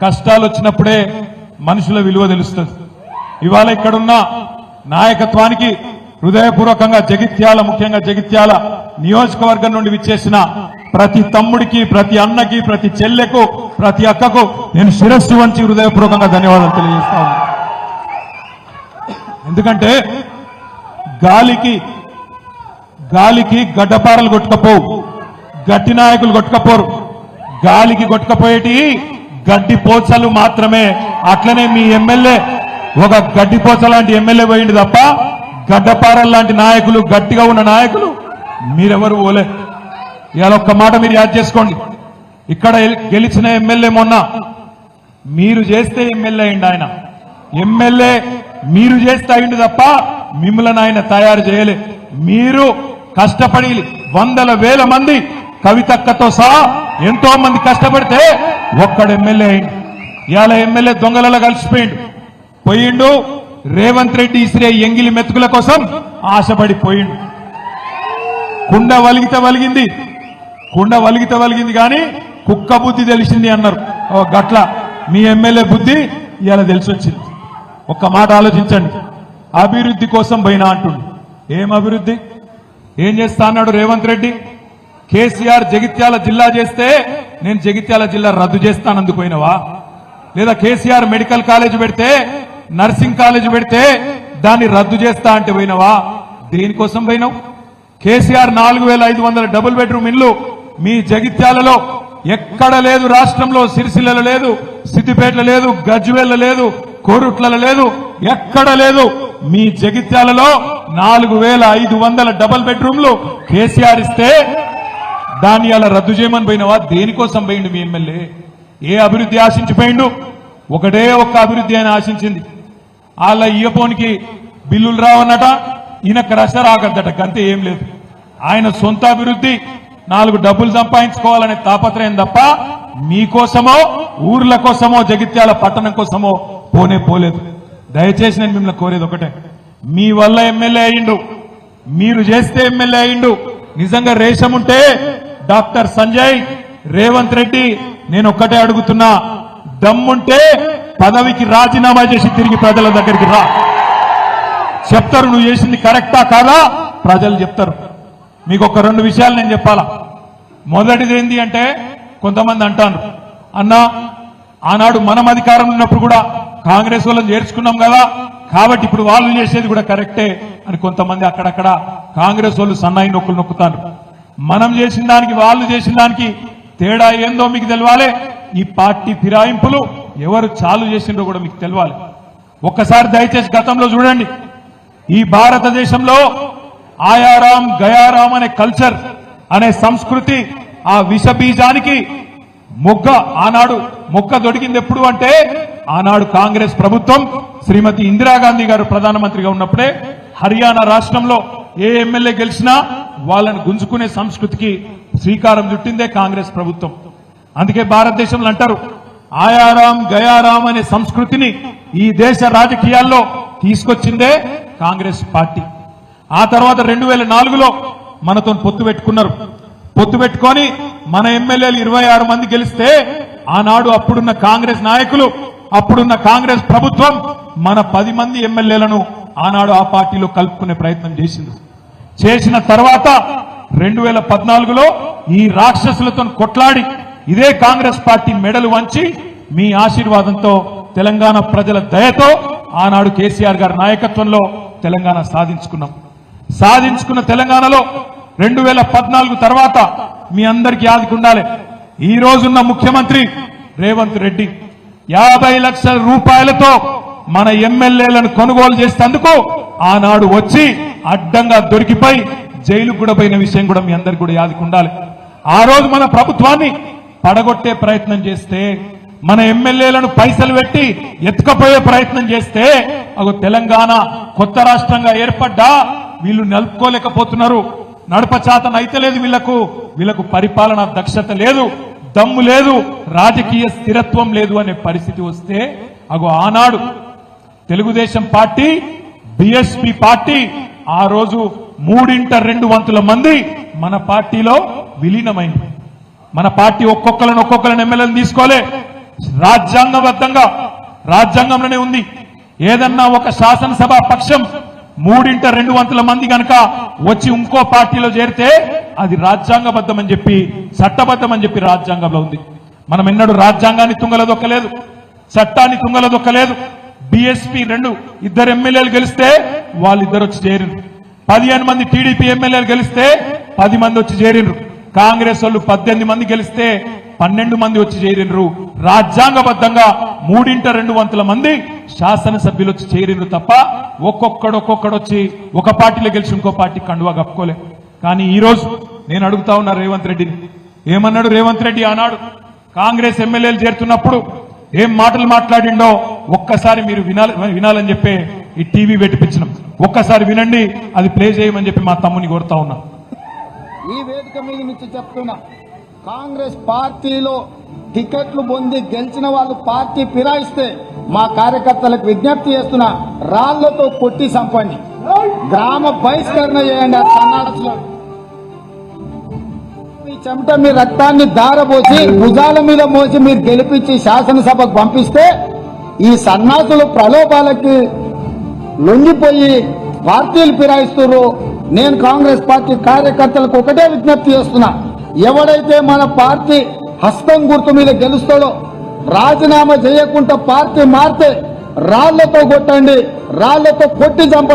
కష్టాలు వచ్చినప్పుడే మనుషుల విలువ తెలుస్తుంది. ఇవాళ ఇక్కడున్న నాయకత్వానికి హృదయపూర్వకంగా జగిత్యాల, ముఖ్యంగా జగిత్యాల నియోజకవర్గం నుండి విచ్చేసిన ప్రతి తమ్ముడికి, ప్రతి అన్నకి, ప్రతి చెల్లెకు, ప్రతి అక్కకు నేను శిరస్సు వంచి హృదయపూర్వకంగా ధన్యవాదాలు తెలియజేస్తాను. ఎందుకంటే గాలికి గడ్డపారలు కొట్టుకపోవు, గట్టి నాయకులు కొట్టుకపోరు. గాలికి కొట్టుకపోయేటి గడ్డి పోచలు మాత్రమే. అట్లనే మీ ఎమ్మెల్యే ఒక గడ్డి పోచ లాంటి ఎమ్మెల్యే పోయింది తప్ప గడ్డపారల లాంటి నాయకులు, గట్టిగా ఉన్న నాయకులు మీరెవరు పోలే. ఇవాళ ఒక్క మాట మీరు యాద్ చేసుకోండి. ఇక్కడ గెలిచిన ఎమ్మెల్యే మొన్న మీరు చేస్తే ఎమ్మెల్యే అయింది. ఆయన ఎమ్మెల్యే మీరు చేస్తే అయింది తప్ప మిమ్మల్ని ఆయన తయారు చేయలే. మీరు కష్టపడి వందల వేల మంది కవితక్కతో సహా ఎంతో మంది కష్టపడితే ఒక్కడు ఎమ్మెల్యే అయింది. ఇవాళ ఎమ్మెల్యే దొంగలలో పోయిండు. రేవంత్ రెడ్డి ఇసిరే ఎంగిలి మెతుకుల కోసం ఆశపడిపోయిండు. కుండ వలిగితే వలిగింది కానీ కుక్క బుద్ధి తెలిసింది అన్నారు. గట్ల మీ ఎమ్మెల్యే బుద్ధి ఇవాళ తెలిసొచ్చింది. ఒక్క మాట ఆలోచించండి. అభివృద్ధి కోసం పోయినా అంటుండు. ఏం అభివృద్ధి? ఏం చేస్తా అన్నాడు రేవంత్ రెడ్డి? కేసీఆర్ జగిత్యాల జిల్లా చేస్తే నేను జగిత్యాల జిల్లా రద్దు చేస్తానందుకు పోయినవా? లేదా కేసీఆర్ మెడికల్ కాలేజ్ పెడితే, నర్సింగ్ కాలేజ్ పెడితే దాన్ని రద్దు చేస్తా అంటే పోయినవా? దేనికోసం పోయినావు? కేసీఆర్ 4500 డబుల్ బెడ్రూమ్ ఇల్లు మీ జగిత్యాలలో ఎక్కడ లేదు. రాష్ట్రంలో సిరిసిల్లలో లేదు, సిద్దిపేటలో లేదు, గజ్వేల్లో లేదు, కోరుట్లలో లేదు, ఎక్కడ లేదు. మీ జగిత్యాలలో 4500 డబుల్ బెడ్రూమ్లు కేసీఆర్ ఇస్తే దాన్ని అలా రద్దు చేయమని పోయినవా? దేనికోసం పోయిండు మీ ఎమ్మెల్యే? ఏ అభివృద్ధి ఆశించిపోయిండు? ఒకటే ఒక్క అభివృద్ధి ఆయన ఆశించింది. వాళ్ళ ఇయ్యపోనికి బిల్లులు రావన్నట, ఈయన రస రాగద్దట. గంతే, ఏం లేదు. ఆయన సొంత అభివృద్ధి 4 డబ్బులు సంపాదించుకోవాలనే తాపత్రయం తప్ప మీకోసమో, ఊర్ల కోసమో, జగిత్యాల పట్టణం కోసమో పోలేదు. దయచేసి నేను మిమ్మల్ని కోరేది ఒకటే, మీ వల్ల ఎమ్మెల్యే అయ్యిండు, మీరు చేస్తే ఎమ్మెల్యే అయ్యిండు. నిజంగా రేషం ఉంటే డాక్టర్ సంజయ్, రేవంత్ రెడ్డి, నేను ఒక్కటే అడుగుతున్నా, దమ్ముంటే పదవికి రాజీనామా చేసి తిరిగి ప్రజల దగ్గరికి రా. చెప్తారు నువ్వు చేసింది కరెక్టా కాదా, ప్రజలు చెప్తారు. మీకు ఒక 2 విషయాలు నేను చెప్పాలా. మొదటిది ఏంటి అంటే, కొంతమంది అంటాను, అన్నా ఆనాడు మనం అధికారం ఉన్నప్పుడు కూడా కాంగ్రెస్ వాళ్ళని చేర్చుకున్నాం కదా, కాబట్టి ఇప్పుడు వాళ్ళు చేసేది కూడా కరెక్టే అని కొంతమంది అక్కడక్కడ కాంగ్రెస్ వాళ్ళు సన్నాయి నొక్కులు నొక్కుతారు. మనం చేసిన దానికి, వాళ్ళు చేసిన దానికి తేడా ఏందో మీకు తెలవాలి. ఈ పార్టీ ఫిరాయింపులు ఎవరు చాలు చేసిండ్రో కూడా మీకు తెలవాలి. ఒక్కసారి దయచేసి గతంలో చూడండి. ఈ భారతదేశంలో ఆయారాం గయారాం అనే కల్చర్, అనే సంస్కృతి, ఆ విష బీజానికి ఆనాడు మొక్క దొడికింది ఎప్పుడు అంటే, ఆనాడు కాంగ్రెస్ ప్రభుత్వం శ్రీమతి ఇందిరాగాంధీ గారు ప్రధానమంత్రిగా ఉన్నప్పుడే హర్యానా రాష్ట్రంలో ఏ ఎమ్మెల్యే గెలిచినా వాళ్ళని గుంజుకునే సంస్కృతికి శ్రీకారం చుట్టిందే కాంగ్రెస్ ప్రభుత్వం. అందుకే భారతదేశంలో అంటారు, ఆయారాం గయారాం అనే సంస్కృతిని ఈ దేశ రాజకీయాల్లో తీసుకొచ్చిందే కాంగ్రెస్ పార్టీ. ఆ తర్వాత 2004లో మనతో పొత్తు పెట్టుకున్నారు. పొత్తు పెట్టుకొని మన ఎమ్మెల్యేలు 26 మంది గెలిస్తే, ఆనాడు అప్పుడున్న కాంగ్రెస్ నాయకులు, అప్పుడున్న కాంగ్రెస్ ప్రభుత్వం మన 10 మంది ఎమ్మెల్యేలను ఆనాడు ఆ పార్టీలో కలుపుకునే ప్రయత్నం చేసింది. చేసిన తర్వాత 2014లో ఈ రాక్షసులతో కొట్లాడి ఇదే కాంగ్రెస్ పార్టీ మెడలు వంచి మీ ఆశీర్వాదంతో, తెలంగాణ ప్రజల దయతో ఆనాడు కేసీఆర్ గారి నాయకత్వంలో తెలంగాణ సాధించుకున్న తెలంగాణలో 2014 తర్వాత మీ అందరికీ యాదకుండాలి, ఈ రోజున్న ముఖ్యమంత్రి రేవంత్ రెడ్డి 50 లక్షల రూపాయలతో మన ఎమ్మెల్యేలను కొనుగోలు చేసేందుకు ఆనాడు వచ్చి అడ్డంగా దొరికిపోయి జైలుకు కూడా పోయిన విషయం కూడా మీ అందరికీ కూడా యాదకుండాలి. ఆ రోజు మన ప్రభుత్వాన్ని పడగొట్టే ప్రయత్నం చేస్తే, మన ఎమ్మెల్యేలను పైసలు పెట్టి ఎత్తుకపోయే ప్రయత్నం చేస్తే, తెలంగాణ కొత్త రాష్ట్రంగా ఏర్పడ్డా వీళ్ళు నలుపుకోలేకపోతున్నారు. నడపచాతన అయితే లేదు వీళ్లకు పరిపాలన దక్షత లేదు, దమ్ము లేదు, రాజకీయ స్థిరత్వం లేదు అనే పరిస్థితి వస్తే, ఆనాడు తెలుగుదేశం పార్టీ, బీఎస్పీ పార్టీ ఆ రోజు 3/2 మంది మన పార్టీలో విలీనమైంది. మన పార్టీ ఒక్కొక్కరిని ఎమ్మెల్యేలను తీసుకోలే, రాజ్యాంగబద్ధంగా రాజ్యాంగంలోనే ఉంది. ఏదన్నా ఒక శాసనసభ పక్షం 3/2 మంది గనక వచ్చి ఇంకో పార్టీలో చేరితే అది రాజ్యాంగబద్ధం అని చెప్పి, చట్టబద్ధం అని చెప్పి రాజ్యాంగంలో ఉంది. మనం ఎన్నడూ రాజ్యాంగాన్ని తుంగలదొక్కలేదు, చట్టాన్ని తుంగలదొక్కలేదు. బీఎస్పీ 2 ఎమ్మెల్యేలు గెలిస్తే వాళ్ళిద్దరు వచ్చి చేరిండ్రు. 15 మంది టీడీపీ ఎమ్మెల్యేలు గెలిస్తే 10 మంది వచ్చి చేరిండ్రు. కాంగ్రెస్ వాళ్ళు 18 మంది గెలిస్తే 12 మంది వచ్చి చేరిండ్రు. రాజ్యాంగబద్ధంగా 3/2 మంది శాసనసభ్యులు వచ్చి చేరిండ్రు తప్ప ఒక్కొక్కడు వచ్చి ఒక పార్టీలో గెలిచి ఇంకో పార్టీ కండువా కప్పుకోలే. కానీ ఈ రోజు నేను అడుగుతా ఉన్నా రేవంత్ రెడ్డిని, ఏమన్నాడు రేవంత్ రెడ్డి ఆనాడు కాంగ్రెస్ ఎమ్మెల్యేలు చేరుతున్నప్పుడు ఏం మాటలు మాట్లాడిండో ఒక్కసారి మీరు వినాలని చెప్పి ఈ టీవీ పెట్టిపించినాం. ఒక్కసారి వినండి, అది ప్లే చేయమని చెప్పి మా తమ్ముని కోరుతా ఉన్నా. ఈ వేదిక మీద నుంచి చెప్తున్నా, కాంగ్రెస్ పార్టీలో టికెట్లు పొంది గెలిచిన వాళ్ళు పార్టీ ఫిరాయిస్తే మా కార్యకర్తలకు విజ్ఞప్తి చేస్తున్నా, రాళ్లతో కొట్టి చంపండి, గ్రామ బహిష్కరణ చేయండి. ఆ సన్నాసులు మీ చెమట మీ రక్తాన్ని దారపోసి భుజాల మీద మోసి మీరు గెలిపించి శాసనసభకు పంపిస్తే ఈ సన్నాసులు ప్రలోభాలకి లొంగిపోయి పార్టీలు ఫిరాయిస్తున్నారు. నేను కాంగ్రెస్ పార్టీ కార్యకర్తలకు ఒకటే విజ్ఞప్తి చేస్తున్నా, ఎవడైతే మన పార్టీ హస్తం గుర్తు మీద గెలుస్తాడో రాజీనామా చేయకుండా పార్టీ మారితే రాళ్లతో కొట్టండి, రాళ్లతో కొట్టి చంపండి.